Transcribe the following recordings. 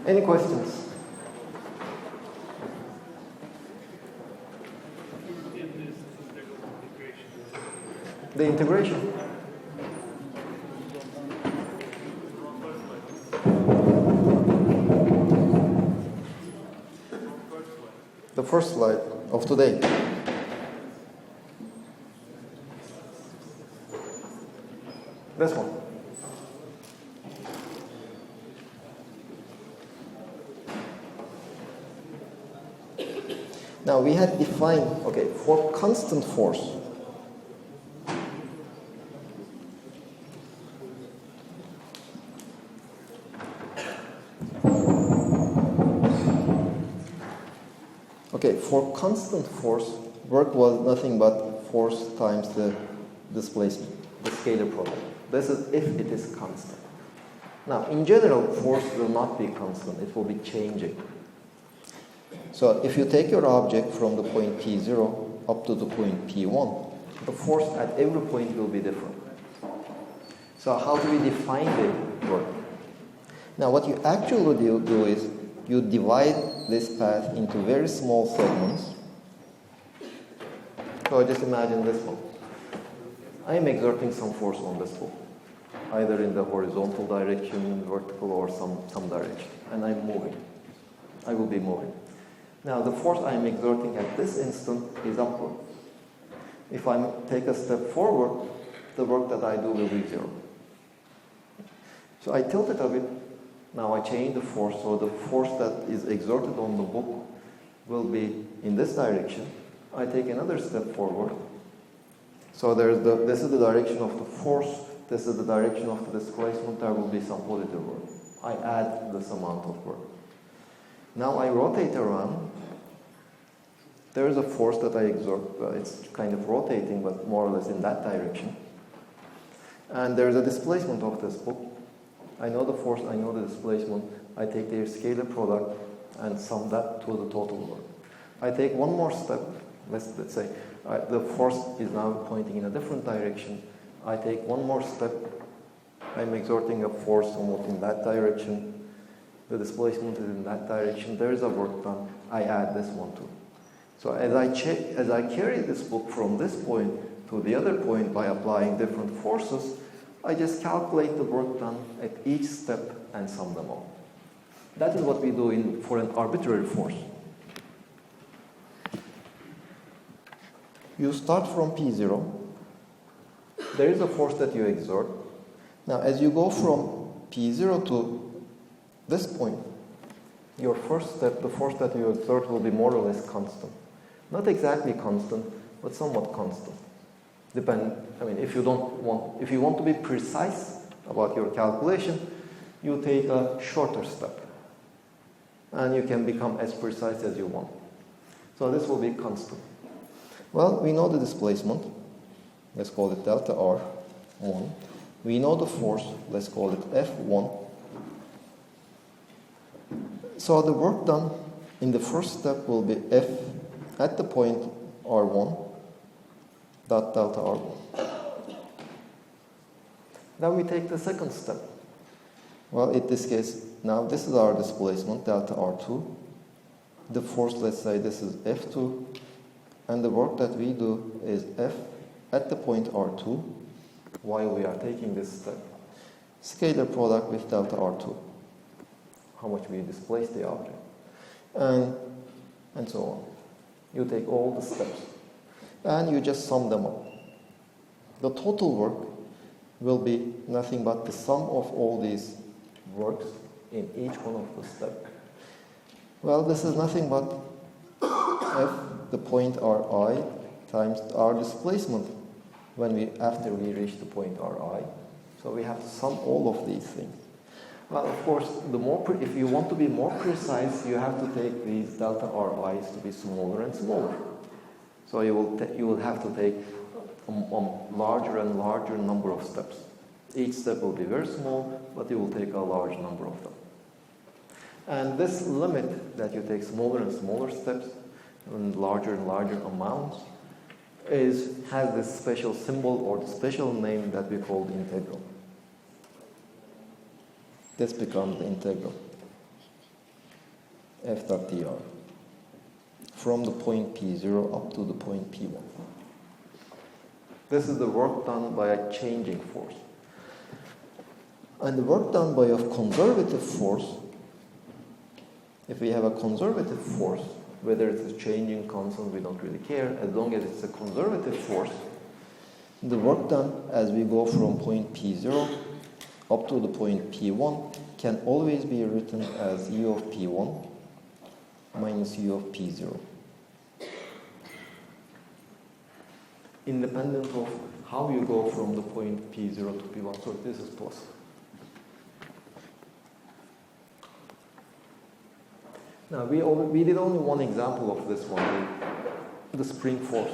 Any questions? The integration. The first slide of today. This one. Now we had defined, okay, for constant force, for constant force, work was nothing but force times the displacement, the scalar product. This is if it is constant. Now, in general, force will not be constant. It will be changing. So if you take your object from the point P0 up to the point P1, the force at every point will be different. So how do we define the work? Now, what you actually do is you divide this path into very small segments. So just imagine this one. I am exerting some force on this ball, either in the horizontal direction, vertical, or some direction, and I'm moving. I will be moving. Now, the force I am exerting at this instant is upward. If I take a step forward, the work that I do will be zero. So I tilt it a bit. Now I change the force, so the force that is exerted on the book will be in this direction. I take another step forward. So this is the direction of the force, this is the direction of the displacement, there will be some positive work. I add this amount of work. Now I rotate around. There is a force that I exert, it's kind of rotating, but more or less in that direction. And there is a displacement of this book. I know the force, I know the displacement. I take their scalar product and sum that to the total work. I take one more step. Let's say the force is now pointing in a different direction. I take one more step. I'm exerting a force somewhat in that direction. The displacement is in that direction. There is a work done. I add this one too. So as I carry this book from this point to the other point by applying different forces, I just calculate the work done at each step and sum them all. That is what we do for an arbitrary force. You start from P0. There is a force that you exert. Now, as you go from P0 to this point, your first step, the force that you exert will be more or less constant. Not exactly constant, but somewhat constant. If you want to be precise about your calculation, you take a shorter step. And you can become as precise as you want. So this will be constant. Well, we know the displacement. Let's call it delta R1. We know the force. Let's call it F1. So the work done in the first step will be F at the point R1 dot delta R1. Then we take the second step. Well, in this case, now this is our displacement, delta R2. The force, let's say this is F2. And the work that we do is F at the point R2 while we are taking this step. Scalar product with delta R2. How much we displace the object. And so on. You take all the steps. And you just sum them up. The total work will be nothing but the sum of all these works in each one of the steps. Well, this is nothing but F, the point Ri, times our displacement after we reach the point Ri. So we have to sum all of these things. Well, of course, if you want to be more precise, you have to take these delta Ri's to be smaller and smaller. So you will have to take a larger and larger number of steps. Each step will be very small, but you will take a large number of them. And this limit that you take smaller and smaller steps and larger amounts has this special symbol or the special name that we call the integral. This becomes the integral. F dot dr from the point P0 up to the point P1. This is the work done by a changing force. And the work done by a conservative force, if we have a conservative force, whether it's a changing constant, we don't really care, as long as it's a conservative force, the work done as we go from point P0 up to the point P1 can always be written as U of P1 minus U of P0. Independent of how you go from the point P0 to P1, so this is plus. Now, we did only one example of this one, the spring force.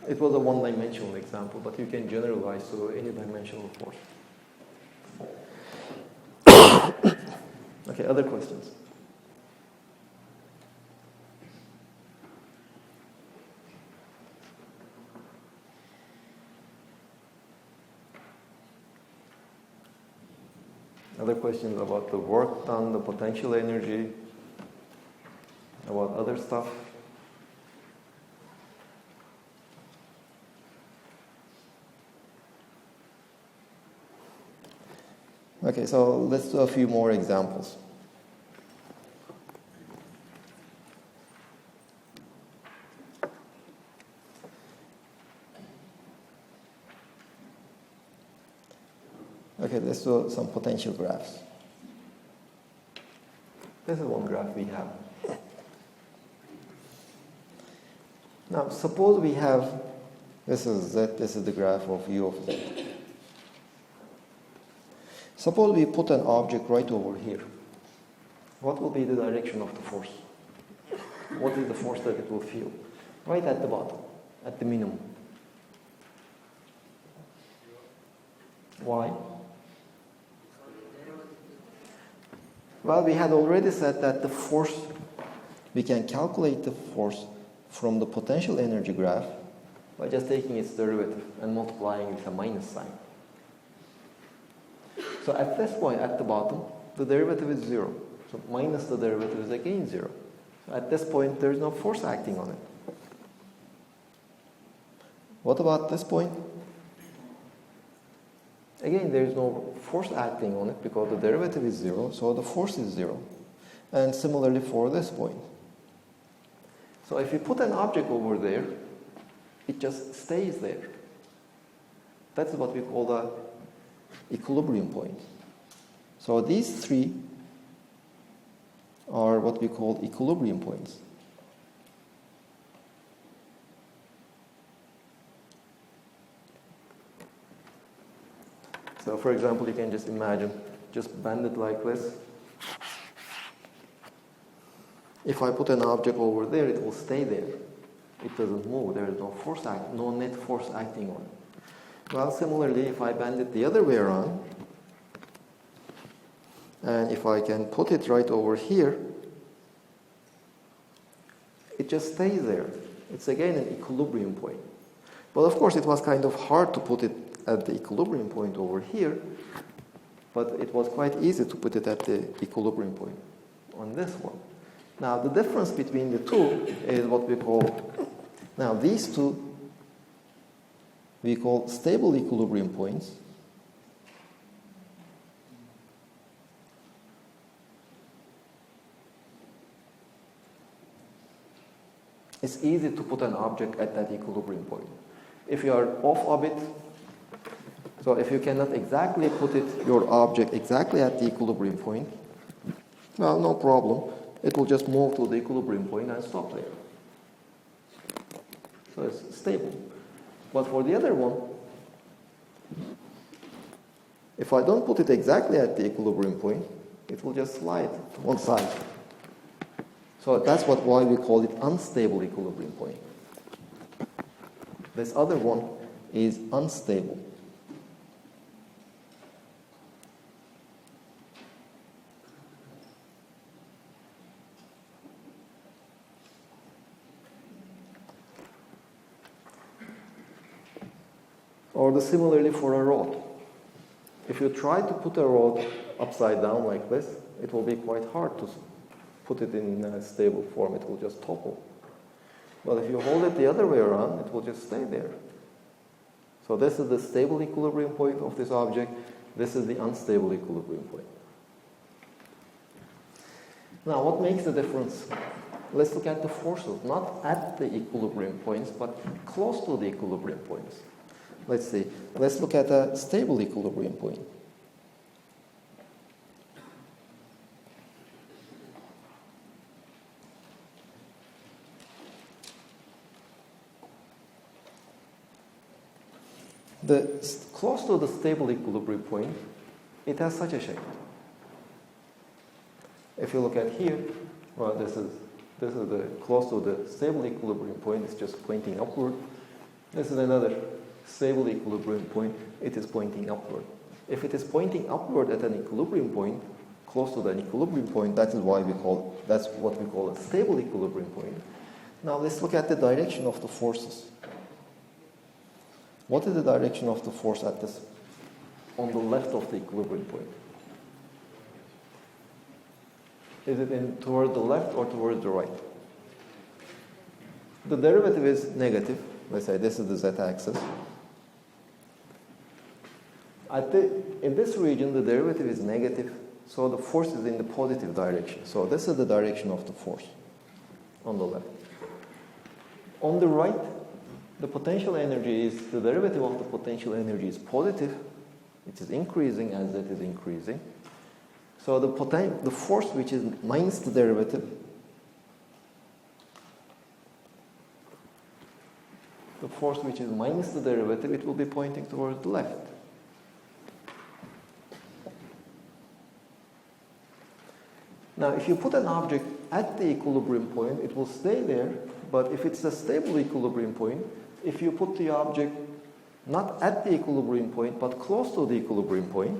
It was a one-dimensional example, but you can generalize to any dimensional force. Okay, other questions? Other questions about the work done, the potential energy, about other stuff? Okay, so let's do a few more examples. Okay, let's do some potential graphs. This is one graph we have. Now, suppose we have, this is Z, this is the graph of U of Z. Suppose we put an object right over here. What will be the direction of the force? What is the force that it will feel? Right at the bottom, at the minimum. Why? Well, we had already said that the force, we can calculate the force from the potential energy graph by just taking its derivative and multiplying it with a minus sign. So at this point, at the bottom, the derivative is 0. So minus the derivative is again 0. So at this point, there is no force acting on it. What about this point? Again, there is no force acting on it because the derivative is 0, so the force is 0. And similarly for this point. So if you put an object over there, it just stays there. That's what we call the equilibrium point. So these three are what we call equilibrium points. So for example, you can just imagine, just bend it like this. If I put an object over there, it will stay there. It doesn't move. There is no force no net force acting on it. Well, similarly, if I bend it the other way around, and if I can put it right over here, it just stays there. It's again an equilibrium point. But of course, it was kind of hard to put it at the equilibrium point over here, but it was quite easy to put it at the equilibrium point on this one. Now, the difference between the two is what we call, now these two we call stable equilibrium points. It's easy to put an object at that equilibrium point. If you are off orbit, so if you cannot exactly put your object exactly at the equilibrium point, well, no problem. It will just move to the equilibrium point and stop there. So it's stable. But for the other one, if I don't put it exactly at the equilibrium point, it will just slide to one side. So that's why we call it unstable equilibrium point. This other one is unstable. Or similarly for a rod. If you try to put a rod upside down like this, it will be quite hard to put it in a stable form, it will just topple. But if you hold it the other way around, it will just stay there. So this is the stable equilibrium point of this object. This is the unstable equilibrium point. Now, what makes the difference? Let's look at the forces, not at the equilibrium points, but close to the equilibrium points. Let's see. Let's look at a stable equilibrium point. Close to the stable equilibrium point, it has such a shape. If you look at here, well, this is the close to the stable equilibrium point. It's just pointing upward. This is another stable equilibrium point. It is pointing upward. If it is pointing upward at an equilibrium point, close to the equilibrium point, that's what we call a stable equilibrium point. Now let's look at the direction of the forces. What is the direction of the force at this on the left of the equilibrium point? Is it toward the left or towards the right? The derivative is negative. Let's say this is the z-axis. In this region, the derivative is negative, so the force is in the positive direction. So this is the direction of the force on the left. On the right, the potential energy is, the derivative of the potential energy is positive. It is increasing as it is increasing. So the force which is minus the derivative, it will be pointing towards the left. Now, if you put an object at the equilibrium point, it will stay there. But if it's a stable equilibrium point, if you put the object not at the equilibrium point, but close to the equilibrium point,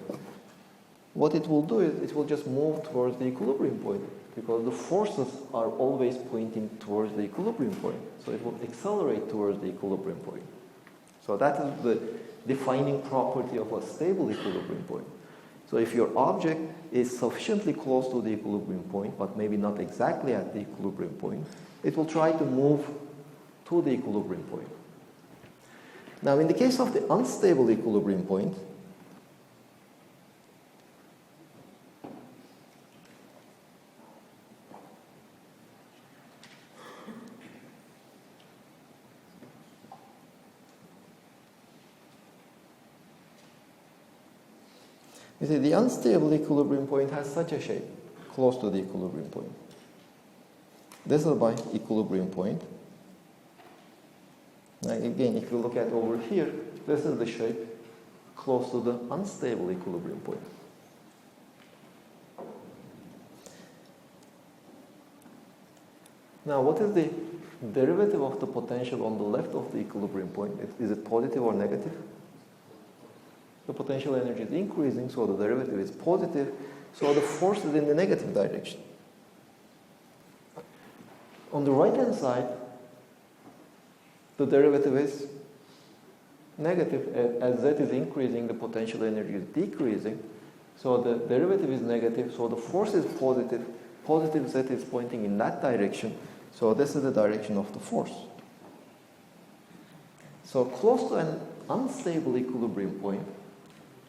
what it will do is it will just move towards the equilibrium point, because the forces are always pointing towards the equilibrium point. So it will accelerate towards the equilibrium point. So that is the defining property of a stable equilibrium point. So if your object is sufficiently close to the equilibrium point, but maybe not exactly at the equilibrium point, it will try to move to the equilibrium point. Now, in the case of the unstable equilibrium point, you see, the unstable equilibrium point has such a shape, close to the equilibrium point. This is my equilibrium point. Now again, if you look at over here, this is the shape close to the unstable equilibrium point. Now, what is the derivative of the potential on the left of the equilibrium point? Is it positive or negative? The potential energy is increasing, so the derivative is positive, so the force is in the negative direction. On the right-hand side, the derivative is negative. As z is increasing, the potential energy is decreasing, so the derivative is negative, so the force is positive. Positive z is pointing in that direction, so this is the direction of the force. So close to an unstable equilibrium point,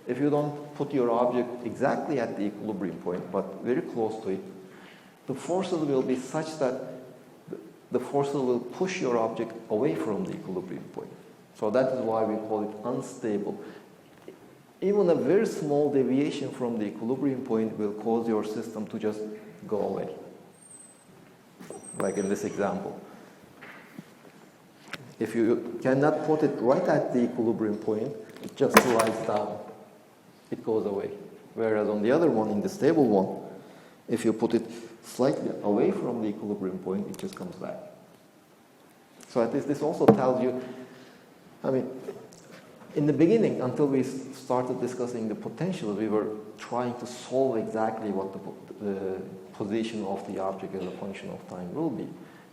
if you don't put your object exactly at the equilibrium point, but very close to it, the forces will be such that the forces will push your object away from the equilibrium point. So that is why we call it unstable. Even a very small deviation from the equilibrium point will cause your system to just go away. Like in this example. If you cannot put it right at the equilibrium point, it just slides down. It goes away. Whereas on the other one, in the stable one, if you put it slightly away from the equilibrium point, it just comes back. So at least this also tells you, I mean, in the beginning, until we started discussing the potential, we were trying to solve exactly what the position of the object as a function of time will be.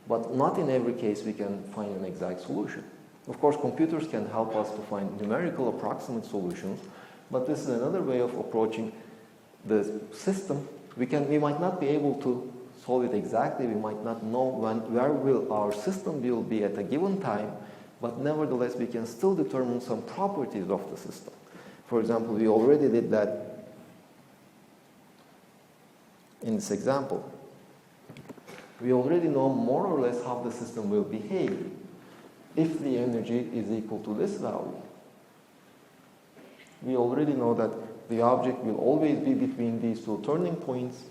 But not in every case we can find an exact solution. Of course, computers can help us to find numerical approximate solutions, but this is another way of approaching the system. We might not be able to solve it exactly. We might not know where will our system will be at a given time, but nevertheless we can still determine some properties of the system. For example, we already did that in this example. We already know more or less how the system will behave if the energy is equal to this value. We already know that the object will always be between these two turning points.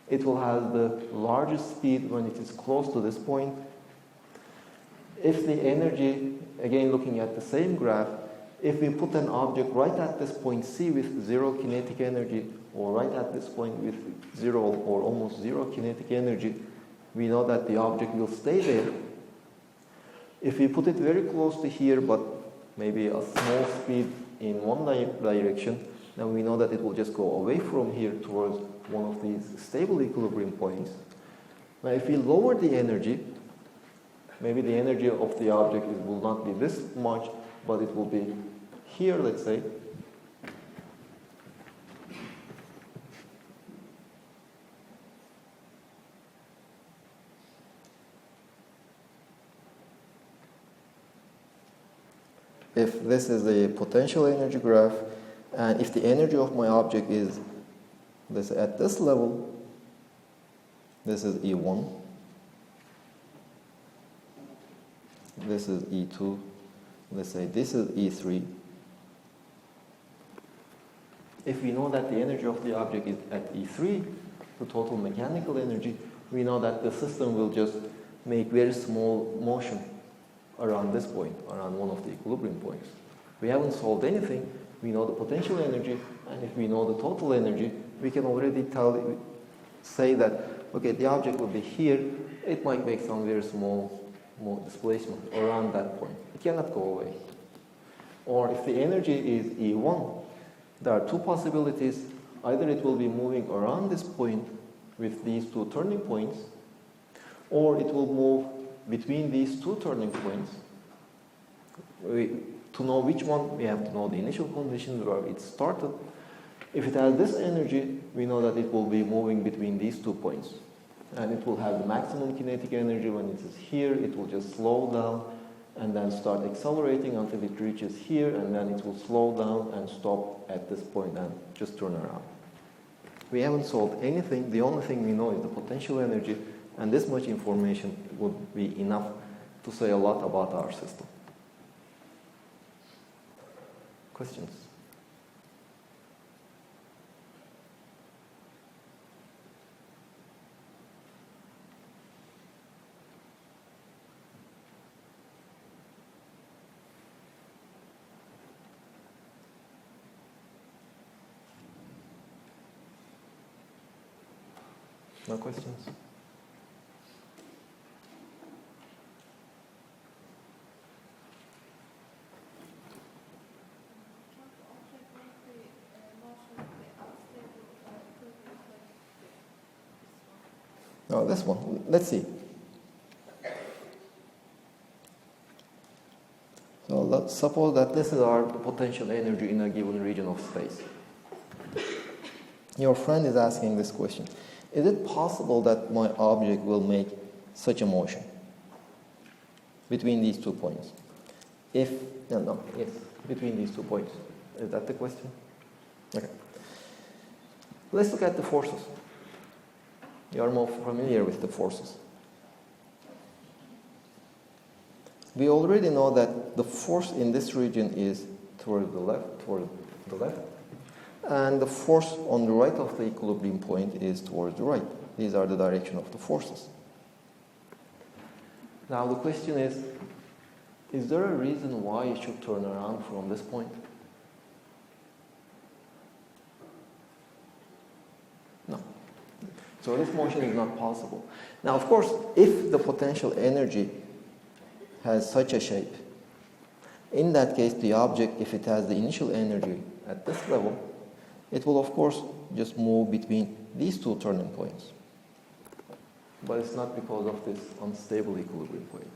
It will have the largest speed when it is close to this point. If the energy, again looking at the same graph, if we put an object right at this point C with zero kinetic energy, or right at this point with zero or almost zero kinetic energy, we know that the object will stay there. If we put it very close to here, but maybe a small speed in one direction, then we know that it will just go away from here towards one of these stable equilibrium points. Now if we lower the energy, maybe the energy of the object will not be this much, but it will be here, let's say. If this is a potential energy graph, and if the energy of my object is, let's say, at this level, this is E1, this is E2, let's say this is E3. If we know that the energy of the object is at E3, the total mechanical energy, we know that the system will just make very small motion around this point, around one of the equilibrium points. We haven't solved anything. We know the potential energy, and if we know the total energy, we can already say that, okay, the object will be here. It might make some very small displacement around that point. It cannot go away. Or if the energy is E1, there are two possibilities. Either it will be moving around this point with these two turning points, or it will move between these two turning points. To know which one, we have to know the initial conditions where it started. If it has this energy, we know that it will be moving between these 2 points. And it will have the maximum kinetic energy when it is here. It will just slow down and then start accelerating until it reaches here, and then it will slow down and stop at this point and just turn around. We haven't solved anything. The only thing we know is the potential energy, and this much information would be enough to say a lot about our system. Questions? No questions? No, this one. Let's see. So let's suppose that this is our potential energy in a given region of space. Your friend is asking this question. Is it possible that my object will make such a motion between these 2 points? Yes, between these 2 points. Is that the question? Okay. Let's look at the forces. You are more familiar with the forces. We already know that the force in this region is toward the left, and the force on the right of the equilibrium point is towards the right. These are the direction of the forces. Now the question is there a reason why it should turn around from this point? No. So this motion is not possible. Now, of course, if the potential energy has such a shape, in that case, the object, if it has the initial energy at this level, it will, of course, just move between these 2 turning points. But it's not because of this unstable equilibrium point.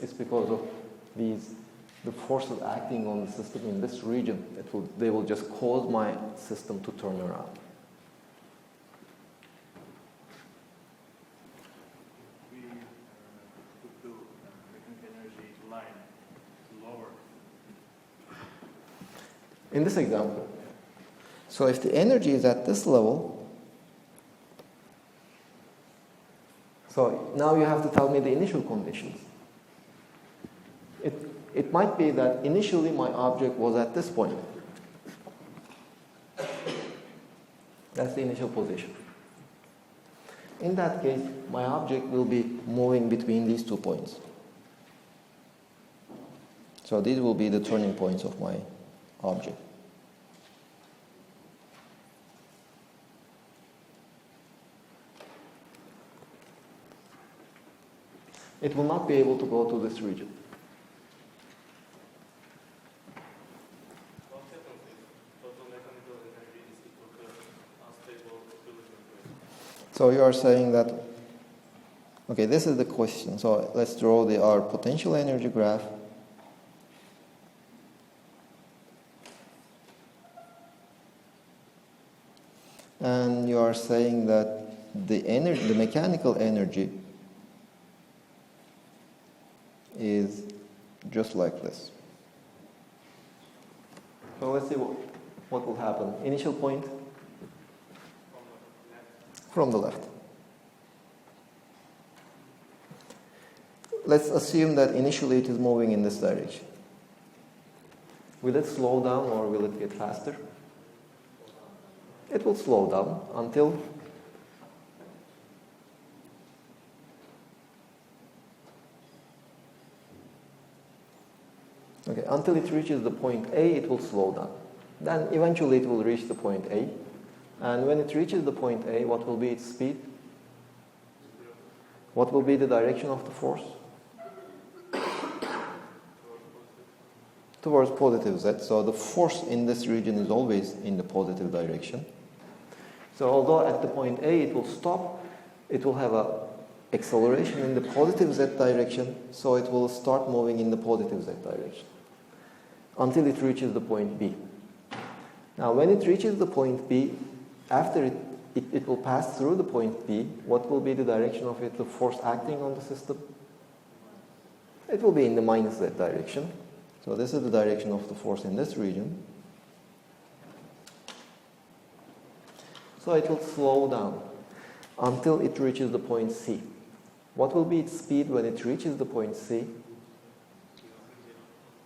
It's because of the forces acting on the system in this region. They will just cause my system to turn around. in this example. So if the energy is at this level, so now you have to tell me the initial conditions. It might be that initially my object was at this point. That's the initial position. In that case, my object will be moving between these 2 points. So these will be the turning points of my object. It will not be able to go to this region. So you are saying that, okay, this is the question. So let's draw our potential energy graph. And you are saying that the mechanical energy is just like this. So let's see what will happen. Initial point from the left. Let's assume that initially it is moving in this direction. Will it slow down or will it get faster? It will slow down until it reaches the point A, it will slow down. Then eventually it will reach the point A. And when it reaches the point A, what will be its speed? What will be the direction of the force? Towards positive z. So the force in this region is always in the positive direction. So although at the point A it will stop, it will have an acceleration in the positive z direction, so it will start moving in the positive z direction until it reaches the point B. Now when it reaches the point B, after it will pass through the point B, what will be the direction of it, the force acting on the system? It will be in the minus z direction. So this is the direction of the force in this region. So it will slow down until it reaches the point C. What will be its speed when it reaches the point C?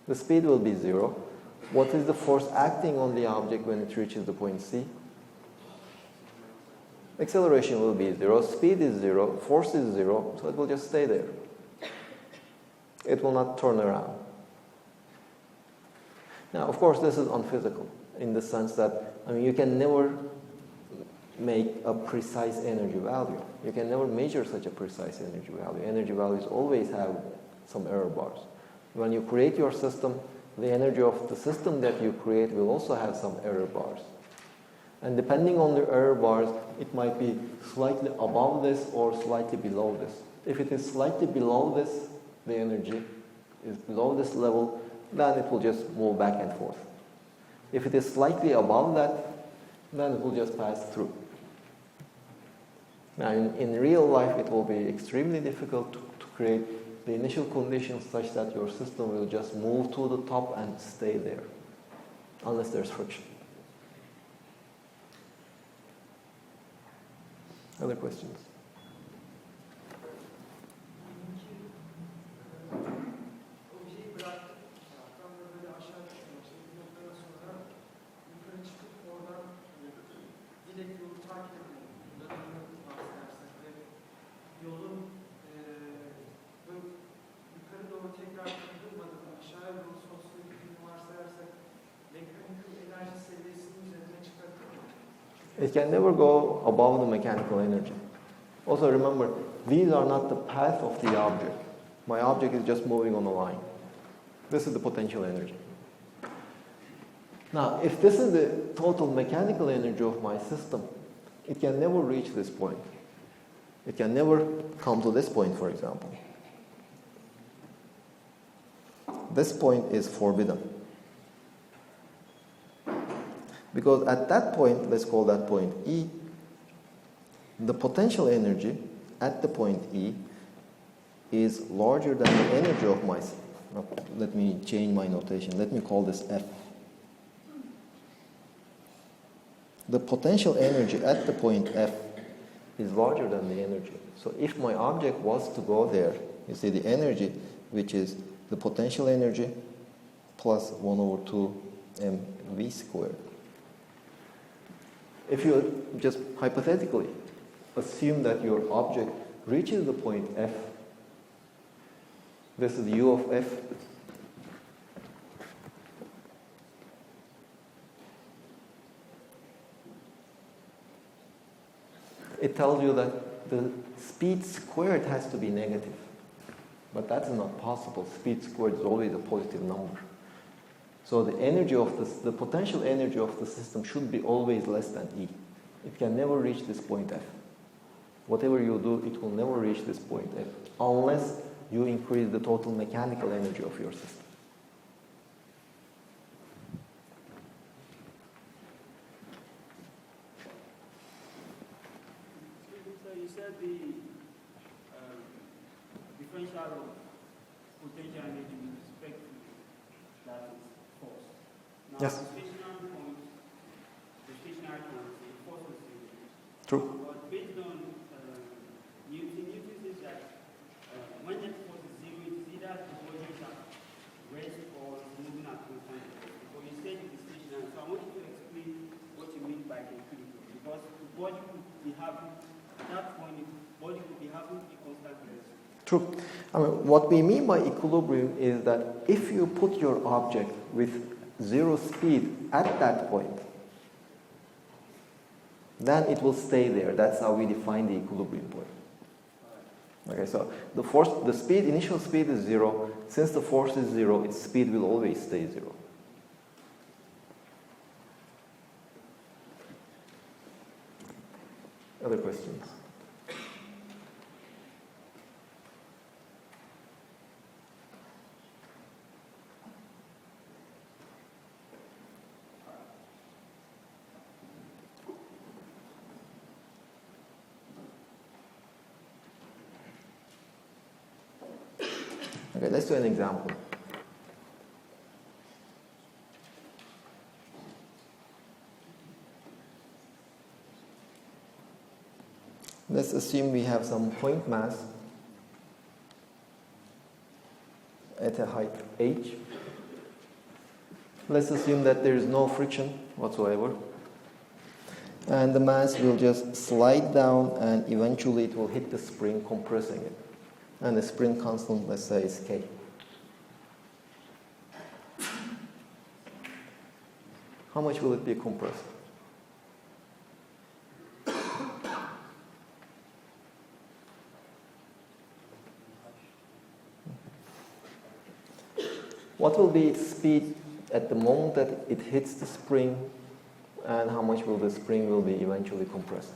The speed will be 0. What is the force acting on the object when it reaches the point C? Acceleration will be 0, speed is 0, force is 0, so it will just stay there. It will not turn around. Now, of course, this is unphysical in the sense that, you can never make a precise energy value. You can never measure such a precise energy value. Energy values always have some error bars. When you create your system, the energy of the system that you create will also have some error bars. And depending on the error bars, it might be slightly above this or slightly below this. If it is slightly below this, the energy is below this level, then it will just move back and forth. If it is slightly above that, then it will just pass through. Now, in real life, it will be extremely difficult to create the initial conditions such that your system will just move to the top and stay there, unless there's friction. Other questions? It can never go above the mechanical energy. Also remember, these are not the path of the object. My object is just moving on a line. This is the potential energy. Now, if this is the total mechanical energy of my system, it can never reach this point. It can never come to this point, for example. This point is forbidden. Because at that point, let's call that point E, the potential energy at the point E is larger than the energy of my system. Let me change my notation. Let me call this F. the potential energy at the point F is larger than the energy. So if my object was to go there, you see the energy, which is the potential energy plus 1 over 2 mv squared. If you just hypothetically assume that your object reaches the point F, this is u of F, it tells you that the speed squared has to be negative. But that's not possible. Speed squared is always a positive number. So the energy of the potential energy of the system should be always less than E. It can never reach this point F. Whatever you do, it will never reach this point F unless you increase the total mechanical energy of your system. So you said the differential of potential energy with respect to that is force. Now, Yes. the stationary point, the force is zero. True. But based on Newton says that when that force is zero, it is either the body is at rest or it's moving at constant rate. But you said it is stationary. So I want you to explain what you mean by equilibrium. Because the body could be having, at that point, the body could be having a constant rest. True. I mean, what we mean by equilibrium is that if you put your object with zero speed at that point, then it will stay there. That's how we define the equilibrium point. Okay, so the force, the speed, initial speed is zero. Since the force is zero, its speed will always stay zero. Other questions? Okay, let's do an example. Let's assume we have some point mass at a height h. Let's assume that there is no friction whatsoever. And the mass will just slide down and eventually it will hit the spring, compressing it. And the spring constant, let's say, is K. How much will it be compressed? What will be its speed at the moment that it hits the spring, and how much will the spring will be eventually compressed?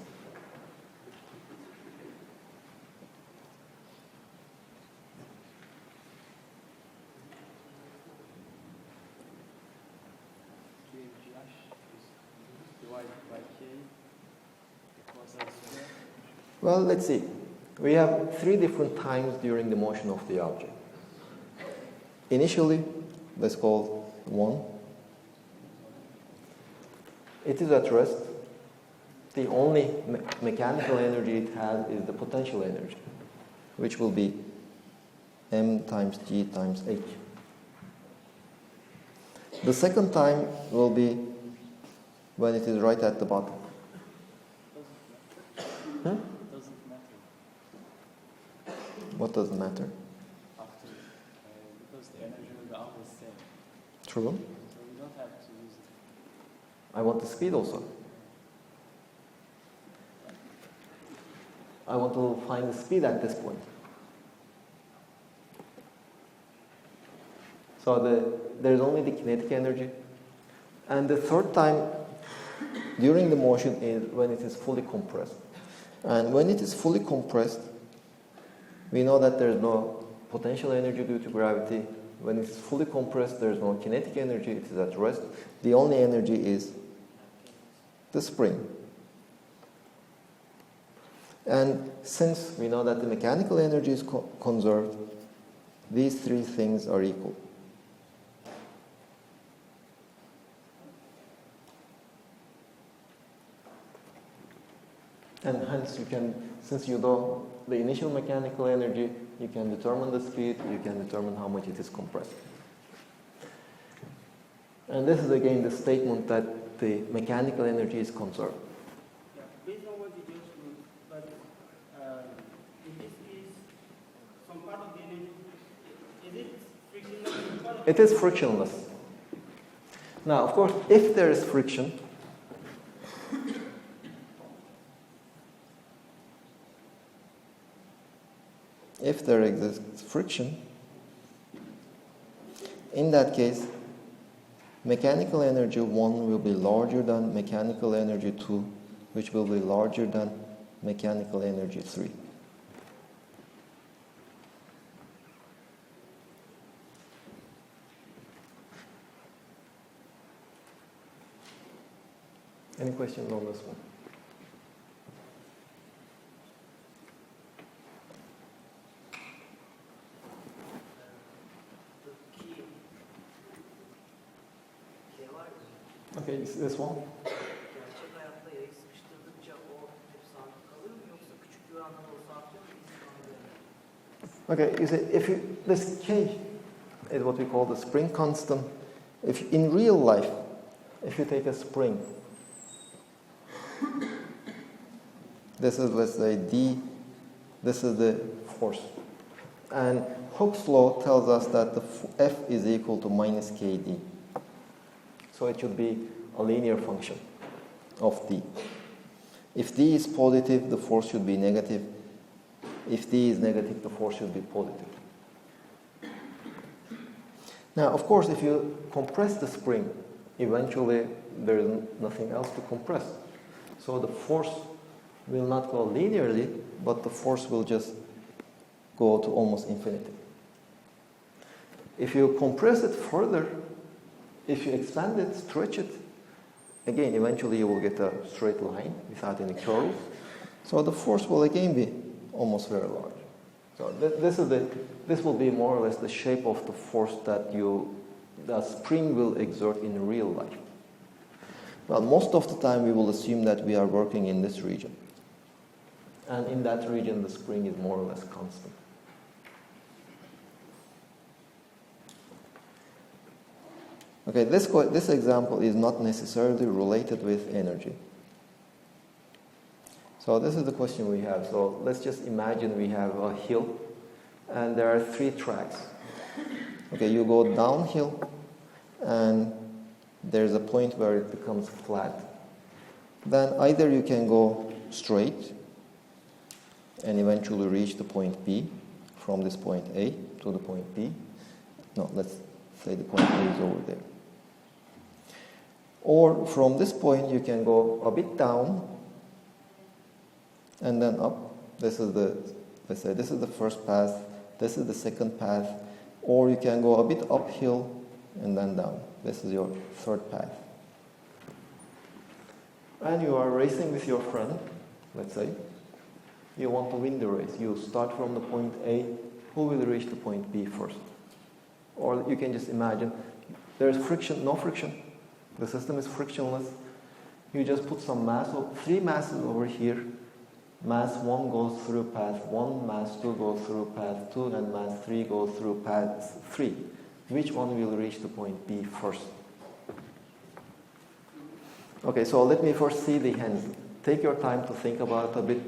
Well, let's see. We have 3 different times during the motion of the object. Initially, let's call 1. It is at rest. The only mechanical energy it has is the potential energy, which will be m times g times h. The second time will be when it is right at the bottom. Doesn't matter. What doesn't matter? After, because the energy will be always same. True. So we don't have to use it. I want the speed also. I want to find the speed at this point. So there's only the kinetic energy. And the third time during the motion is when it is fully compressed. And when it is fully compressed, we know that there is no potential energy due to gravity. When it is fully compressed, there is no kinetic energy, it is at rest. The only energy is the spring. And since we know that the mechanical energy is conserved, these 3 things are equal. hence you can, since you know the initial mechanical energy, you can determine the speed, you can determine how much it is compressed. And this is again the statement that the mechanical energy is conserved. Yeah, based on what you just wrote, but in this case, some part of the energy, is it frictionless? It is frictionless. Now, of course, if there is friction, if there exists friction, in that case, mechanical energy 1 will be larger than mechanical energy 2, which will be larger than mechanical energy 3. Any questions on this one? Okay, this one. Gerçek hayatta yayı sıkıştırdıkça o hep sabit kalır mı yoksa küçük bir oranda da olsa artıyor mu? Okay, you see, if you, this K is what we call the spring constant. If in real life, if you take a spring, this is, let's say, D, this is the force. And Hooke's law tells us that the F is equal to minus KD. So it should be a linear function of D. If D is positive, the force should be negative. If D is negative, the force should be positive. Now, of course, if you compress the spring, eventually there is nothing else to compress. So the force will not go linearly, but the force will just go to almost infinity. If you compress it further, if you expand it, stretch it, again, eventually you will get a straight line without any curves. So the force will again be almost very large. So this will be more or less the shape of the force that the spring will exert in real life. Well, most of the time we will assume that we are working in this region. And in that region, the spring is more or less constant. Okay, this example is not necessarily related with energy. So this is the question we have. So let's just imagine we have a hill, and there are 3 tracks. Okay, you go downhill, and there's a point where it becomes flat. Then either you can go straight and eventually reach the point B from this point A to the point B. No, let's say the point A is over there. Or from this point you can go a bit down and then up. This is let's say this is the first path, this is the second path, or you can go a bit uphill and then down. This is your third path. And you are racing with your friend, let's say. You want to win the race. You start from the point A. Who will reach the point B first? Or you can just imagine there's friction, no friction. The system is frictionless. You just put some mass, 3 masses over here. Mass 1 goes through path 1, mass 2 goes through path 2, and mass 3 goes through path 3. Which one will reach the point B first? Okay, so let me first see the hands. Take your time to think about it a bit.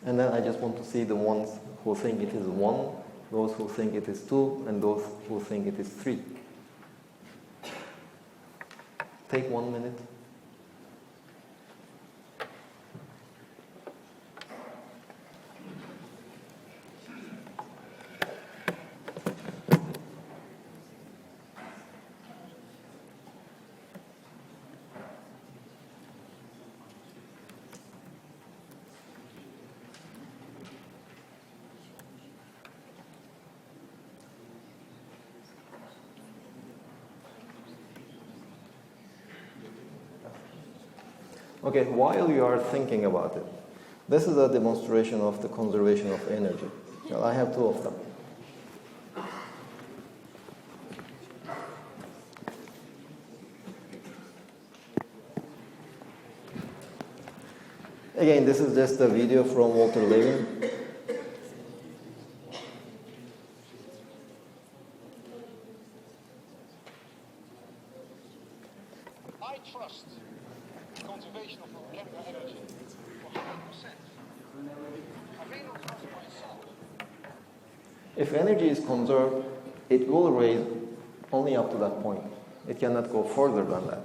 And then I just want to see the ones who think it is 1, those who think it is 2, and those who think it is 3. Take 1 minute. Okay, while you are thinking about it, this is a demonstration of the conservation of energy. Well, I have 2 of them. Again, this is just a video from Walter Levin. I trust conservation of chemical energy for 100%. I may not trust myself. If energy is conserved, it will raise only up to that point. It cannot go further than that.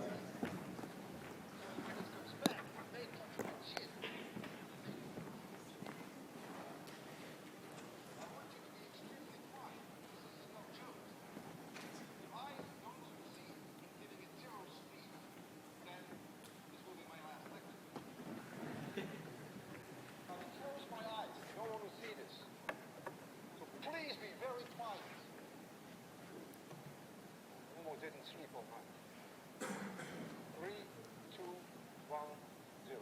Didn't sleep all night. 3, 2, 1, 0.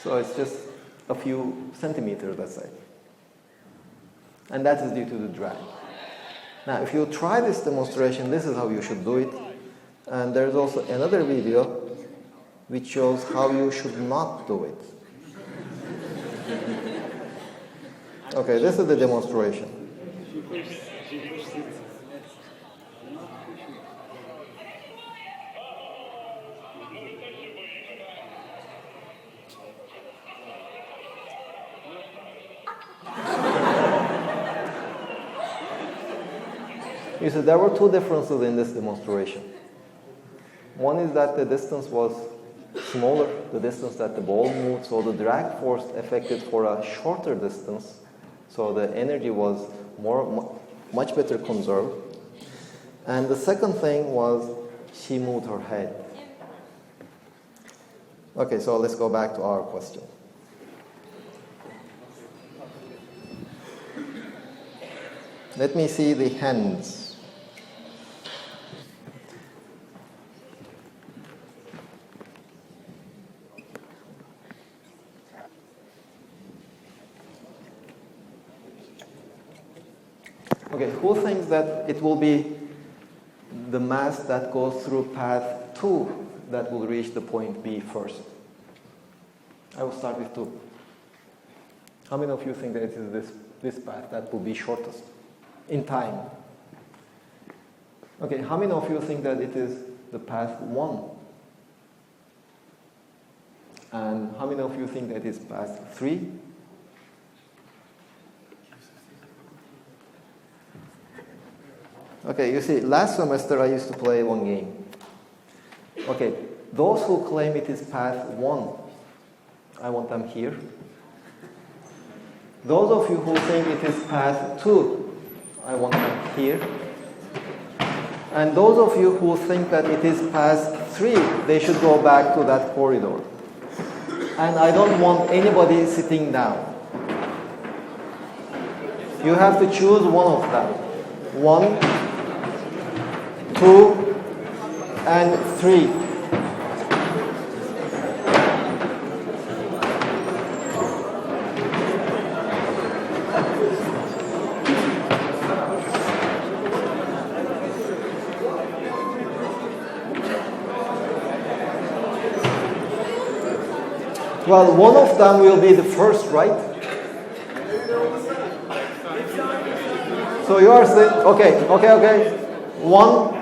So it's just a few centimeters, let's say. And that is due to the drag. Now, if you try this demonstration, this is how you should do it. And there's also another video which shows how you should not do it. Okay, this is the demonstration. You see, there were two differences in this demonstration. One is that the distance was smaller, the distance that the ball moved, so the drag force affected for a shorter distance, so the energy was much better conserved. And the second thing was she moved her head. Okay, so let's go back to our question. Let me see the hands. Okay, who thinks that it will be the mass that goes through path 2 that will reach the point B first? I will start with 2. How many of you think that it is this path that will be shortest in time? Okay, how many of you think that it is the path 1? And how many of you think that it is path 3? Okay, you see, last semester I used to play one game. Okay, those who claim it is path 1, I want them here. Those of you who think it is path 2, I want them here. And those of you who think that it is path 3, they should go back to that corridor. And I don't want anybody sitting down. You have to choose one of them. 1, 2, and 3. Well, one of them will be the first, right? So you are saying, okay. 1,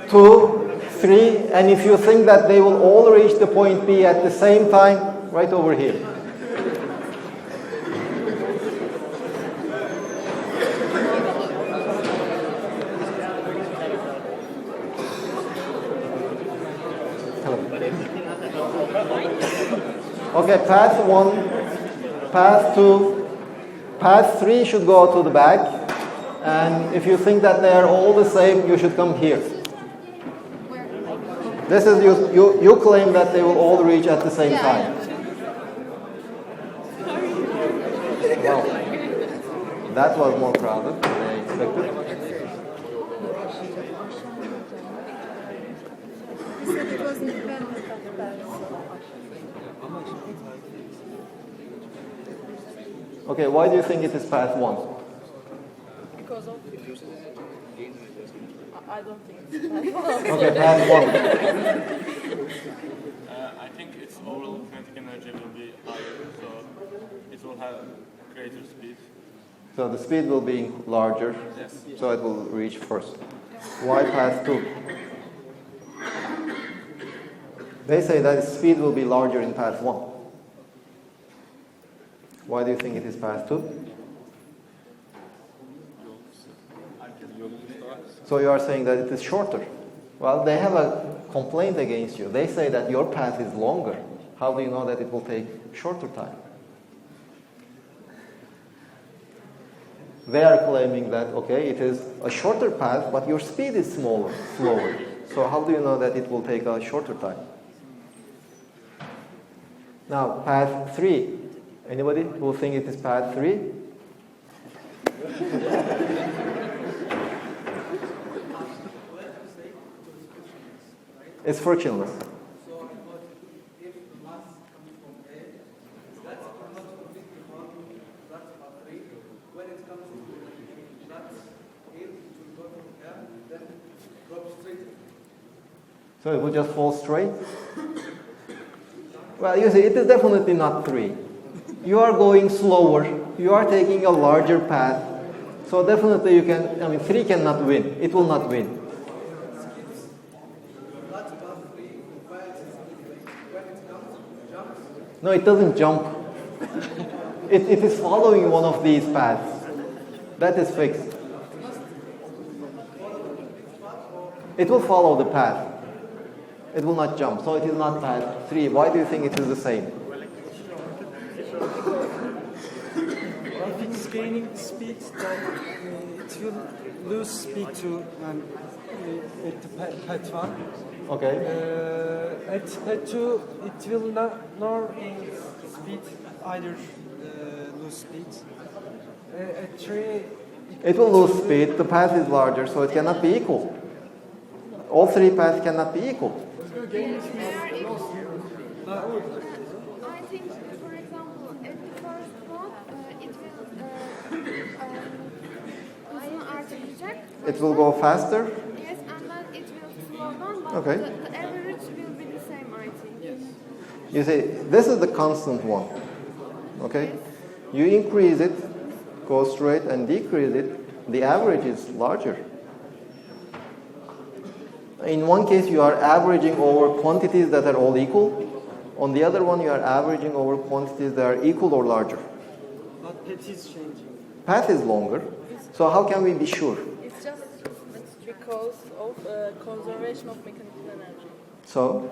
2, 3, and if you think that they will all reach the point B at the same time, right over here. Okay, path 1, path 2, path 3 should go to the back. And if you think that they are all the same, you should come here. This is you claim that they will all reach at the same time. Wow. That was more crowded than I expected. Okay, why do you think it is path 1? Because of I don't think it's path 1. Okay, path 1. I think its overall kinetic energy will be higher, so it will have greater speed. So the speed will be larger, Yes. so it will reach first. Why path 2? They say that its speed will be larger in path 1. Why do you think it is path 2? So you are saying that it is shorter. Well, they have a complaint against you. They say that your path is longer. How do you know that it will take shorter time? They are claiming that, okay, it is a shorter path, but your speed is slower. So how do you know that it will take a shorter time? Now, path 3. Anybody who think it is path 3? It's frictionless. So, if the mass comes from A, that's automatically that's path 3. When it comes to that A, it will go from M, then drop straight. So it will just fall straight? Well, you see, it is definitely not 3. You are going slower. You are taking a larger path. So definitely you can, 3 cannot win. It will not win. That's path 3. When it comes, jumps. No, it doesn't jump. It is following one of these paths. That is fixed. It will follow the path. It will not jump. So it is not path 3. Why do you think it is the same? If it's gaining speed, then it will lose speed to at the path 1. Okay. At path 2, it will not nor speed either lose speed. At 3, It will lose speed. The path is larger, so it cannot be equal. All 3 paths cannot be equal. I think, for example, at the first one, it will artacak. It will go faster. Yes, and then it will slow down, but Okay. the average will be the same, I think. Yes. You see, this is the constant one. Okay? You increase it, go straight, and decrease it, the average is larger. In one case, you are averaging over quantities that are all equal. On the other one, you are averaging over quantities that are equal or larger. but path is changing. Path is longer. So how can we be sure? It's just because of conservation of mechanical energy. So,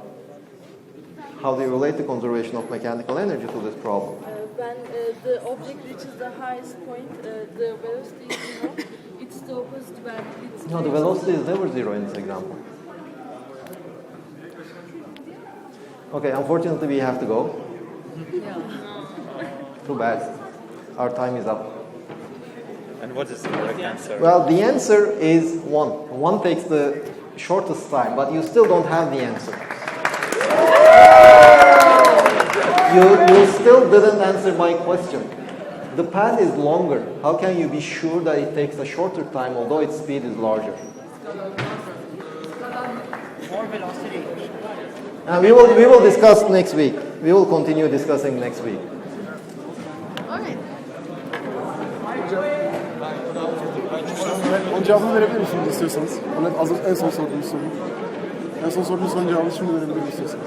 how do you relate the conservation of mechanical energy to this problem? When the object reaches the highest point, the velocity is zero. It's the opposite when it's... No, the velocity is never zero in this example. Okay, unfortunately we have to go. Too bad. Our time is up. And what is the correct answer? Well, the answer is 1. 1 takes the shortest time, but you still don't have the answer. You still didn't answer my question. The path is longer. How can you be sure that it takes a shorter time, although its speed is larger? More velocity. And we will discuss next week. We will continue discussing next week. Okay. Onun cevabını verebilir misiniz istiyorsanız? En son sorduğunuz soru. En son sorduğunuz sorunun cevabını şimdi verebilirim istiyorsanız.